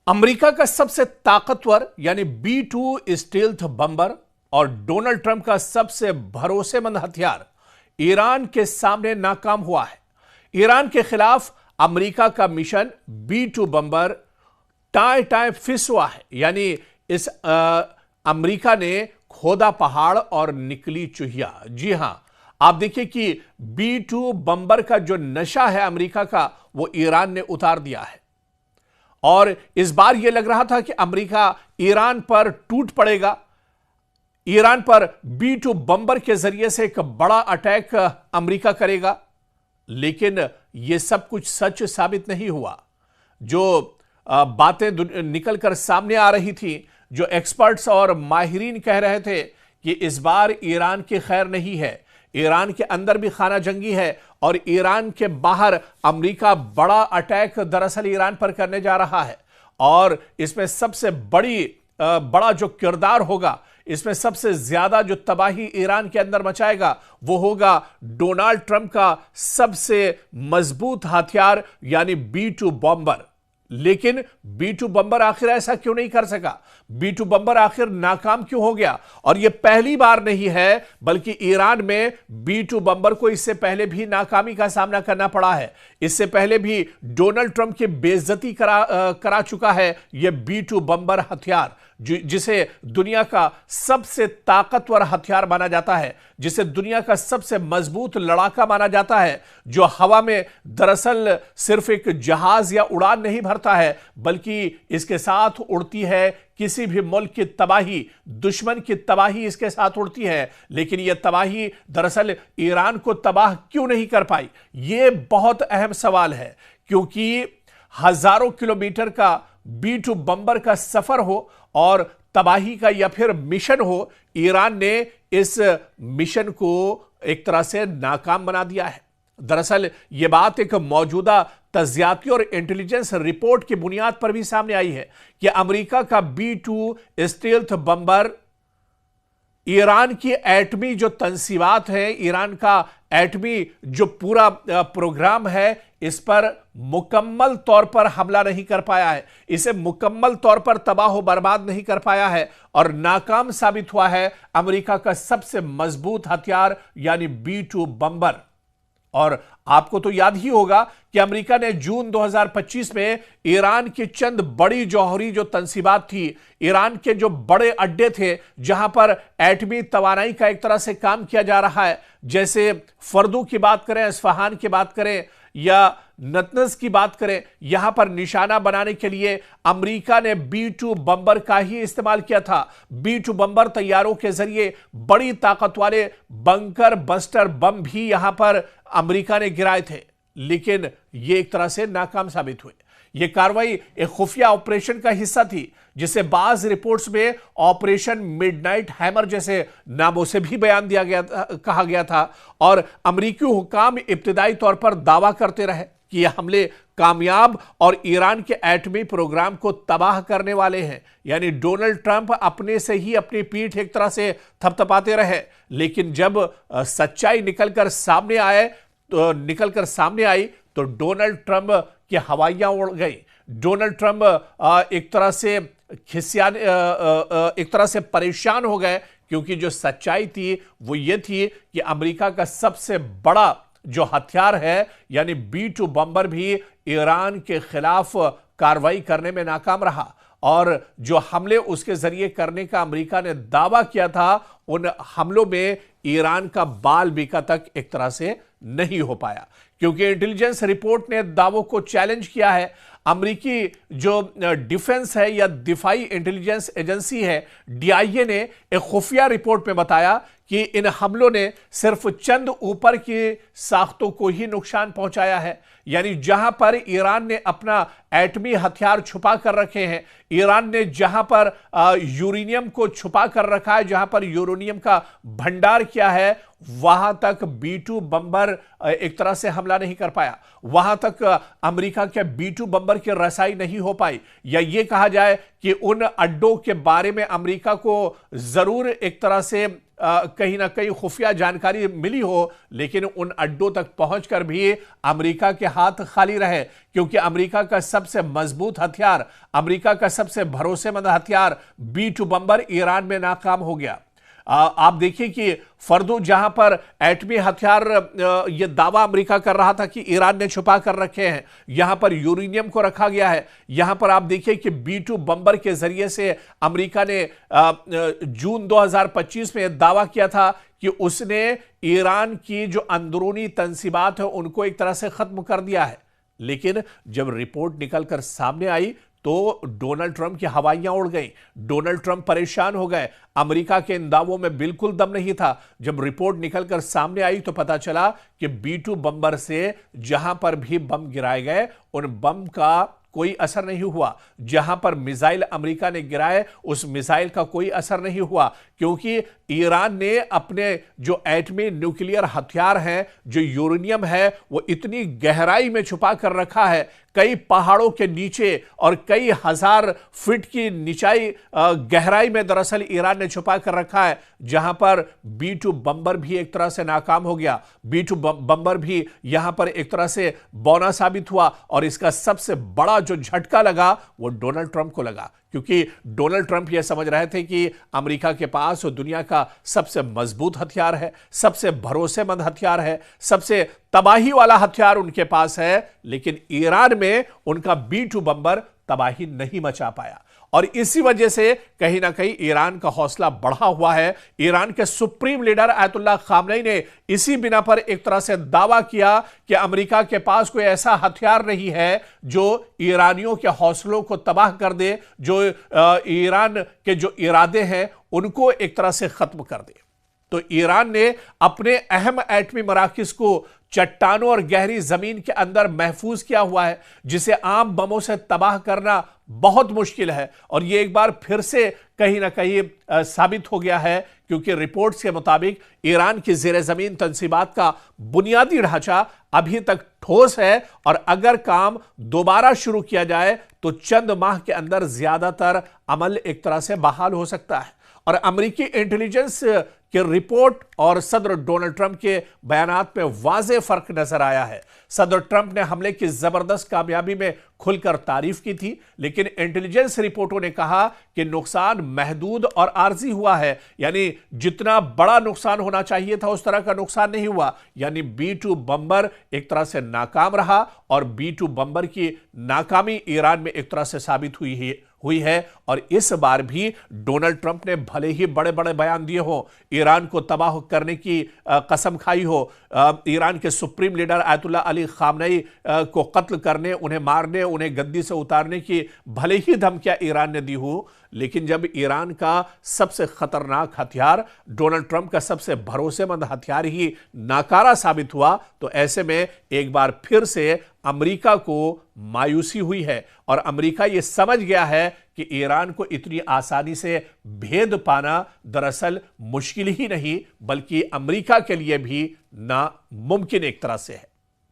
America का सबसे ताकतवर यानी B-2 स्टील्थ बम्बर और डोनाल्ड ट्रंप का सबसे भरोसेमंद हथियार ईरान के सामने नाकाम हुआ है। ईरान के खिलाफ अमेरिका का मिशन B-2 बम्बर टाए टाए फिस हुआ है, यानी इस अमेरिका ने खोदा पहाड़ और निकली चुहिया। जी हां, आप देखिए कि B-2 बम्बर का जो नशा है अमेरिका का, वो ईरान ने उतार दिया है। और इस बार यह लग रहा था कि अमेरिका ईरान पर टूट पड़ेगा, ईरान पर B-2 बम्बर के जरिए से एक बड़ा अटैक अमेरिका करेगा, लेकिन यह सब कुछ सच साबित नहीं हुआ। जो बातें निकलकर सामने आ रही थी, जो एक्सपर्ट्स और माहिरीन कह रहे थे कि इस बार ईरान की खैर नहीं है, ईरान के अंदर भी खाना जंगी है और ईरान के बाहर अमेरिका बड़ा अटैक दरअसल ईरान पर करने जा रहा है। और इसमें सबसे बड़ा जो किरदार होगा, इसमें सबसे ज्यादा जो तबाही ईरान के अंदर मचाएगा, वो होगा डोनाल्ड ट्रंप का सबसे मजबूत हथियार यानी B-2 बम्बर। लेकिन B-2 बम्बर आखिर ऐसा क्यों नहीं कर सका? B-2 बम्बर आखिर नाकाम क्यों हो गया? और यह पहली बार नहीं है, बल्कि ईरान में B-2 बम्बर को इससे पहले भी नाकामी का सामना करना पड़ा है। इससे पहले भी डोनाल्ड ट्रंप की बेइज्जती करा चुका है यह B-2 बम्बर हथियार, जिसे दुनिया का सबसे ताकतवर हथियार माना जाता है, जिसे दुनिया का सबसे मजबूत लड़ाका माना जाता है, जो हवा में दरअसल सिर्फ एक जहाज या उड़ान नहीं भरता है, बल्कि इसके साथ उड़ती है किसी भी मुल्क की तबाही, दुश्मन की तबाही इसके साथ उड़ती है। लेकिन यह तबाही दरअसल ईरान को तबाह क्यों नहीं कर पाई? यह बहुत अहम सवाल है, क्योंकि हजारों किलोमीटर का B-2 बम्बर का सफर हो और तबाही का या फिर मिशन हो, ईरान ने इस मिशन को एक तरह से नाकाम बना दिया है। दरअसल यह बात एक मौजूदा तज्जियाती और इंटेलिजेंस रिपोर्ट की बुनियाद पर भी सामने आई है कि अमेरिका का B-2 स्टील्थ बम्बर ईरान की एटमी जो तंसीबात है, ईरान का एटमी जो पूरा प्रोग्राम है, इस पर मुकम्मल तौर पर हमला नहीं कर पाया है, इसे मुकम्मल तौर पर तबाह बर्बाद नहीं कर पाया है और नाकाम साबित हुआ है अमेरिका का सबसे मजबूत हथियार यानी B-2 बम्बर। और आपको तो याद ही होगा कि अमेरिका ने जून 2025 में ईरान की चंद बड़ी जौहरी जो तंसीबात थी, ईरान के जो बड़े अड्डे थे जहां पर एटमी तवानाई का एक तरह से काम किया जा रहा है, जैसे फर्दू की बात करें, इस्फहान की बात करें या नतनज की बात करें, यहां पर निशाना बनाने के लिए अमेरिका ने B-2 बम्बर का ही इस्तेमाल किया था। B-2 बम्बर तैयारों के जरिए बड़ी ताकत वाले बंकर बस्टर बम भी यहां पर अमेरिका ने गिराए थे, लेकिन यह एक तरह से नाकाम साबित हुए। यह कार्रवाई एक खुफिया ऑपरेशन का हिस्सा थी, जिसे बाज रिपोर्ट्स में ऑपरेशन मिडनाइट हैमर जैसे नामों से भी बयान कहा गया था। और अमेरिकी हुकाम इब्तिदाई तौर पर दावा करते रहे कि यह हमले कामयाब और ईरान के एटमी प्रोग्राम को तबाह करने वाले हैं, यानी डोनाल्ड ट्रंप अपने से ही अपनी पीठ एक तरह से थपथपाते रहे। लेकिन जब सच्चाई निकलकर सामने आई तो डोनाल्ड ट्रंप की हवाइयां उड़ गई। डोनाल्ड ट्रंप एक तरह से परेशान हो गए, क्योंकि जो सच्चाई थी वो ये थी कि अमेरिका का सबसे बड़ा जो हथियार है यानी B-2 बम्बर भी ईरान के खिलाफ कार्रवाई करने में नाकाम रहा। और जो हमले उसके जरिए करने का अमेरिका ने दावा किया था, उन हमलों में ईरान का बाल बीका तक एक तरह से नहीं हो पाया, क्योंकि इंटेलिजेंस रिपोर्ट ने दावों को चैलेंज किया है। अमेरिकी जो डिफेंस है या दिफाई इंटेलिजेंस एजेंसी है DIA ने एक खुफिया रिपोर्ट में बताया कि इन हमलों ने सिर्फ चंद ऊपर की साख्तों को ही नुकसान पहुंचाया है, यानी जहां पर ईरान ने अपना एटमी हथियार छुपा कर रखे हैं, ईरान ने जहां पर यूरेनियम को छुपा कर रखा है, जहां पर यूरेनियम का भंडार किया है, वहां तक B-2 बम्बर एक तरह से हमला नहीं कर पाया, वहां तक अमेरिका के B-2 बम्बर की रसाई नहीं हो पाई। या यह कहा जाए कि उन अड्डों के बारे में अमेरिका को जरूर एक तरह से कहीं ना कहीं खुफिया जानकारी मिली हो, लेकिन उन अड्डों तक पहुंचकर भी अमेरिका के हाथ खाली रहे, क्योंकि अमेरिका का सबसे मजबूत हथियार, अमेरिका का सबसे भरोसेमंद हथियार B-2 बम्बर ईरान में नाकाम हो गया। आप देखिए कि फर्दो जहां पर एटमी हथियार यह दावा अमेरिका कर रहा था कि ईरान ने छुपा कर रखे हैं, यहां पर यूरेनियम को रखा गया है। यहां पर आप देखिए कि B-2 बम्बर के जरिए से अमेरिका ने जून 2025 में दावा किया था कि उसने ईरान की जो अंदरूनी तंसीबात है उनको एक तरह से खत्म कर दिया है। लेकिन जब रिपोर्ट निकलकर सामने आई तो डोनाल्ड ट्रंप की हवाइयां उड़ गई, डोनाल्ड ट्रंप परेशान हो गए। अमेरिका के इन दावों में बिल्कुल दम नहीं था। जब रिपोर्ट निकलकर सामने आई तो पता चला कि B-2 बम्बर से जहां पर भी बम गिराए गए उन बम का कोई असर नहीं हुआ। जहां पर मिसाइल अमेरिका ने गिराए उस मिसाइल का कोई असर नहीं हुआ, क्योंकि ईरान ने अपने जो एटमी न्यूक्लियर हथियार हैं, जो यूरेनियम है, वो इतनी गहराई में छुपा कर रखा है, कई पहाड़ों के नीचे और कई हजार फीट की निचाई गहराई में दरअसल ईरान ने छुपा कर रखा है, जहां पर B-2 बम्बर भी एक तरह से नाकाम हो गया। B-2 बम्बर भी यहां पर एक तरह से बौना साबित हुआ, और इसका सबसे बड़ा जो झटका लगा वो डोनाल्ड ट्रंप को लगा, क्योंकि डोनाल्ड ट्रंप यह समझ रहे थे कि अमेरिका के पास दुनिया का सबसे मजबूत हथियार है, सबसे भरोसेमंद हथियार है, सबसे तबाही वाला हथियार उनके पास है, लेकिन ईरान में उनका B-2 बम्बर तबाही नहीं मचा पाया। और इसी वजह से कहीं ना कहीं ईरान का हौसला बढ़ा हुआ है। ईरान के सुप्रीम लीडर आयतुल्लाह खामनेई ने इसी बिना पर एक तरह से दावा किया कि अमेरिका के पास कोई ऐसा हथियार नहीं है जो ईरानियों के हौसलों को तबाह कर दे, जो ईरान के जो इरादे हैं उनको एक तरह से खत्म कर दे। तो ईरान ने अपने अहम एटमी मराकिज को चट्टानों और गहरी जमीन के अंदर महफूज किया हुआ है, जिसे आम बमों से तबाह करना बहुत मुश्किल है। और यह एक बार फिर से कहीं ना कहीं साबित हो गया है, क्योंकि रिपोर्ट्स के मुताबिक ईरान की जेर जमीन तंसीबात का बुनियादी ढांचा अभी तक ठोस है, और अगर काम दोबारा शुरू किया जाए तो चंद माह के अंदर ज्यादातर अमल एक तरह से बहाल हो सकता है। और अमेरिकी इंटेलिजेंस के रिपोर्ट और सदर डोनाल्ड ट्रंप के बयानात में वाज़ेह फर्क नजर आया है। सदर ट्रंप ने हमले की जबरदस्त कामयाबी में खुलकर तारीफ की थी, लेकिन इंटेलिजेंस रिपोर्टों ने कहा कि नुकसान महदूद और आर्जी हुआ है, यानी जितना बड़ा नुकसान होना चाहिए था उस तरह का नुकसान नहीं हुआ। यानी B-2 बम्बर एक तरह से नाकाम रहा, और B-2 बम्बर की नाकामी ईरान में एक तरह से साबित हुई है। और इस बार भी डोनाल्ड ट्रंप ने भले ही बड़े बड़े बयान दिए हो, ईरान को तबाह करने की कसम खाई हो, ईरान के supreme leader Ayatollah Ali Khamenei को कत्ल करने, उन्हें मारने, उन्हें गद्दी से उतारने की भले ही धमकियां ईरान ने दी हो, लेकिन जब ईरान का सबसे खतरनाक हथियार, डोनाल्ड ट्रंप का सबसे भरोसेमंद हथियार ही नाकारा साबित हुआ, तो ऐसे में एक बार फिर से अमेरिका को मायूसी हुई है। और अमेरिका यह समझ गया है कि ईरान को इतनी आसानी से भेद पाना दरअसल मुश्किल ही नहीं, बल्कि अमेरिका के लिए भी नामुमकिन एक तरह से है।